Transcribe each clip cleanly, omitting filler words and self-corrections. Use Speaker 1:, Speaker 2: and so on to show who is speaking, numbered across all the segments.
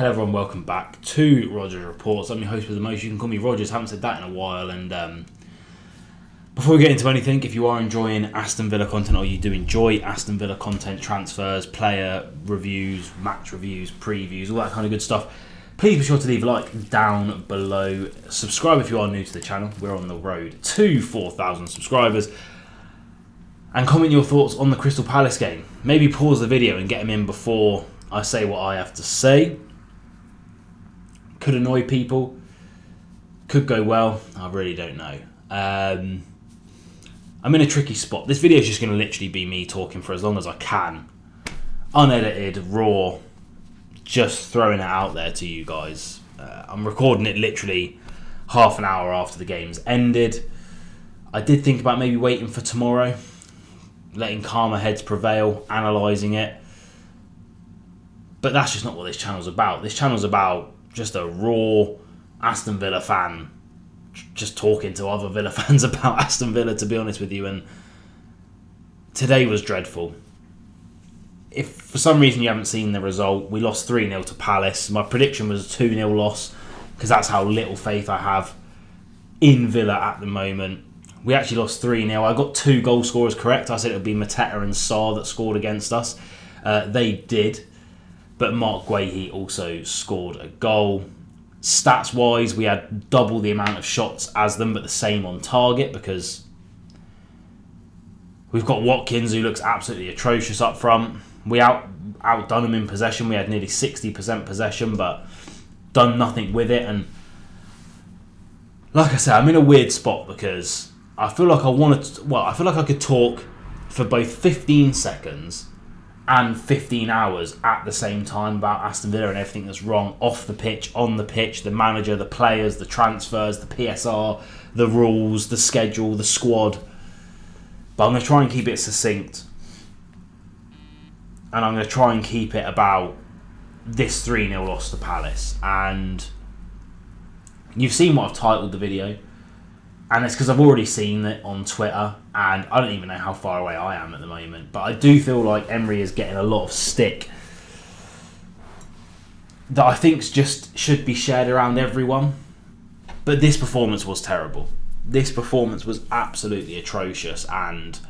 Speaker 1: Hello everyone, welcome back to Rogers Reports. I'm your host with the most. You can call me Rogers, haven't said that in a while. And before we get into anything, if you are enjoying Aston Villa content or you do enjoy Aston Villa content, transfers, player reviews, match reviews, previews, all that kind of good stuff, please be sure to leave a like down below. Subscribe if you are new to the channel. We're on the road to 4,000 subscribers. And comment your thoughts on the Crystal Palace game. Maybe pause the video and get them in before I say what I have to say. Could annoy people, could go well, I really don't know. I'm in a tricky spot. This video is just going to literally be me talking for as long as I can. Unedited, raw, just throwing it out there to you guys. I'm recording it literally half an hour after the game's ended. I did think about maybe waiting for tomorrow, letting calmer heads prevail, analysing it. But that's just not what this channel's about. This channel's about just a raw Aston Villa fan just talking to other Villa fans about Aston Villa, to be honest with you. And today was dreadful. If for some reason you haven't seen the result, we lost 3-0 to Palace. My prediction was a 2-0 loss because that's how little faith I have in Villa at the moment. We actually lost 3-0. I got 2 goal scorers correct. I said it would be Mateta and Sarr that scored against us. They did. But Mark Guehi also scored a goal. Stats-wise, we had double the amount of shots as them, but the same on target because we've got Watkins, who looks absolutely atrocious up front. We outdone him in possession. We had nearly 60% possession, but done nothing with it. And like I said, I'm in a weird spot because I feel like I feel like I could talk for both 15 seconds and 15 hours at the same time about Aston Villa and everything that's wrong off the pitch, on the pitch, the manager, the players, the transfers, the PSR, the rules, the schedule, the squad. But I'm going to try and keep it succinct. And I'm going to try and keep it about this 3-0 loss to Palace. And you've seen what I've titled the video. And it's because I've already seen it on Twitter, and I don't even know how far away I am at the moment. But I do feel like Emery is getting a lot of stick that I think just should be shared around everyone. But this performance was terrible. This performance was absolutely atrocious, and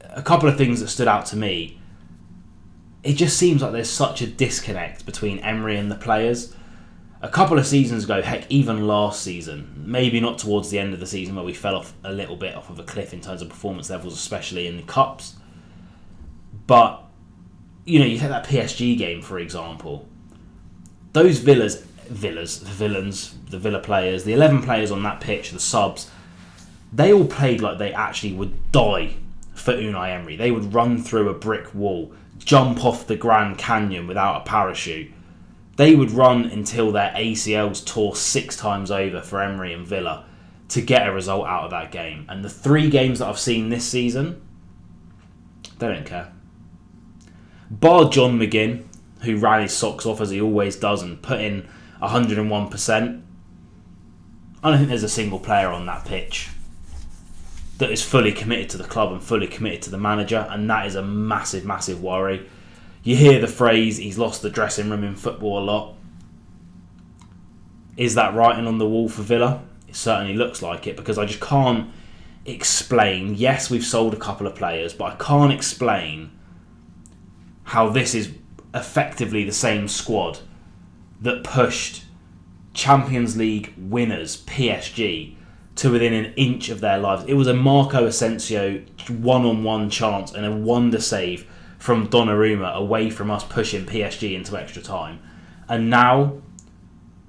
Speaker 1: a couple of things that stood out to me. It just seems like there's such a disconnect between Emery and the players. A couple of seasons ago, heck, even last season, maybe not towards the end of the season where we fell off a little bit off of a cliff in terms of performance levels, especially in the Cups. But, you know, you take that PSG game, for example. Those the Villa players, the 11 players on that pitch, the subs, they all played like they actually would die for Unai Emery. They would run through a brick wall, jump off the Grand Canyon without a parachute. They would run until their ACLs tore 6 times over for Emery and Villa to get a result out of that game. And the 3 games that I've seen this season, they don't care. Bar John McGinn, who ran his socks off as he always does and put in 101%, I don't think there's a single player on that pitch that is fully committed to the club and fully committed to the manager, and that is a massive, massive worry. You hear the phrase, he's lost the dressing room in football a lot. Is that writing on the wall for Villa? It certainly looks like it, because I just can't explain. Yes, we've sold a couple of players, but I can't explain how this is effectively the same squad that pushed Champions League winners, PSG, to within an inch of their lives. It was a Marco Asensio one-on-one chance and a wonder save from Donnarumma away from us pushing PSG into extra time. And now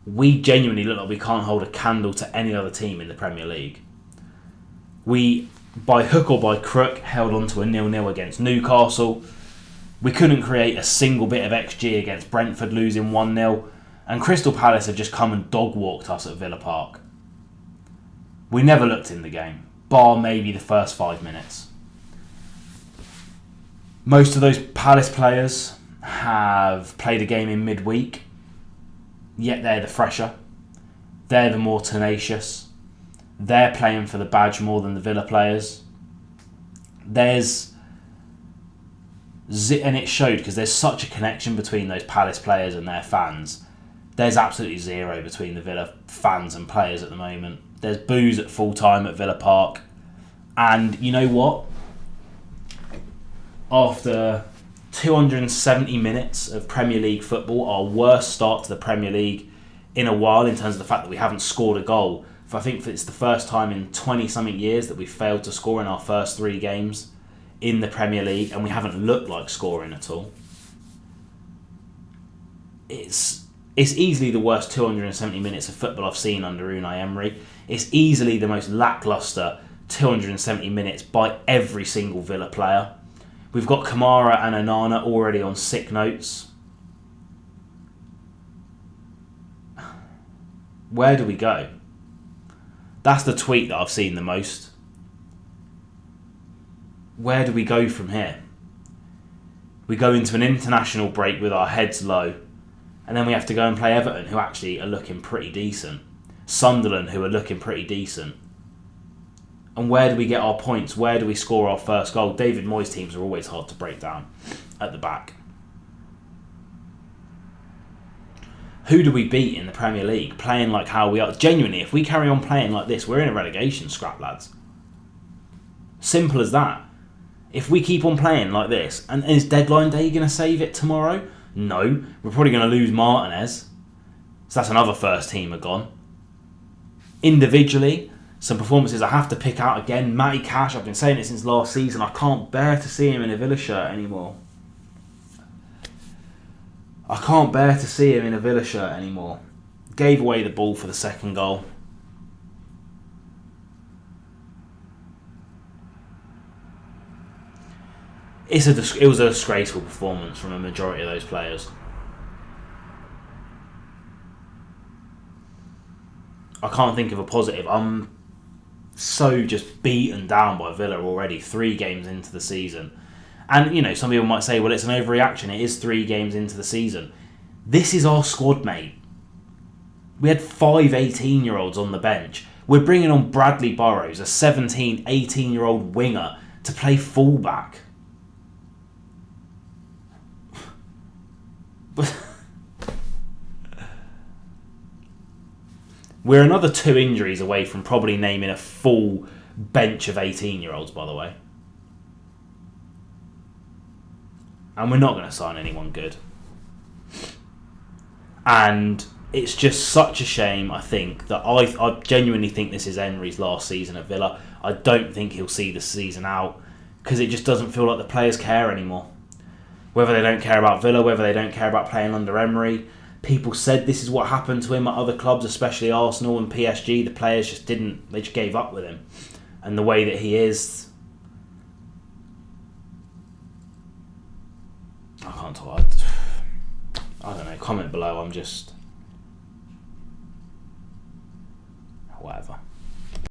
Speaker 1: we genuinely look like we can't hold a candle to any other team in the Premier League. We, by hook or by crook, held on to a 0-0 against Newcastle. We couldn't create a single bit of XG against Brentford, losing 1-0. And Crystal Palace have just come and dog-walked us at Villa Park. We never looked in the game, bar maybe the first 5 minutes. Most of those Palace players have played a game in midweek, yet they're the fresher. They're the more tenacious. They're playing for the badge more than the Villa players. There's And it showed, because there's such a connection between those Palace players and their fans. There's absolutely zero between the Villa fans and players at the moment. There's boos at full time at Villa Park. And you know what? After 270 minutes of Premier League football, our worst start to the Premier League in a while, in terms of the fact that we haven't scored a goal. I think it's the first time in 20-something years that we've failed to score in our first 3 games in the Premier League, and we haven't looked like scoring at all. It's easily the worst 270 minutes of football I've seen under Unai Emery. It's easily the most lacklustre 270 minutes by every single Villa player. We've got Kamara and Onana already on sick notes. Where do we go? That's the tweet that I've seen the most. Where do we go from here? We go into an international break with our heads low, and then we have to go and play Everton, who actually are looking pretty decent. Sunderland, who are looking pretty decent. And where do we get our points? Where do we score our first goal? David Moyes' teams are always hard to break down at the back. Who do we beat in the Premier League playing like how we are? Genuinely, if we carry on playing like this, we're in a relegation scrap, lads. Simple as that. If we keep on playing like this, and is deadline day going to save it tomorrow? No. We're probably going to lose Martinez. So that's another first teamer gone. Individually, some performances I have to pick out again. Matty Cash, I've been saying it since last season. I can't bear to see him in a Villa shirt anymore. I can't bear to see him in a Villa shirt anymore. Gave away the ball for the second goal. It was a disgraceful performance from a majority of those players. I can't think of a positive. I'm so just beaten down by Villa already, 3 games into the season. And, you know, some people might say, well, it's an overreaction. It is 3 games into the season. This is our squad, mate. We had 5 18-year-olds on the bench. We're bringing on Bradley Burrows, a 17, 18-year-old winger, to play fullback. We're another 2 injuries away from probably naming a full bench of 18-year-olds, by the way. And we're not going to sign anyone good. And it's just such a shame, I think, that I genuinely think this is Emery's last season at Villa. I don't think he'll see the season out, because it just doesn't feel like the players care anymore. Whether they don't care about Villa, whether they don't care about playing under Emery. People said this is what happened to him at other clubs, especially Arsenal and PSG. The players just didn't, they just gave up with him. And the way that he is, I can't talk. I don't know. Comment below. I'm just whatever.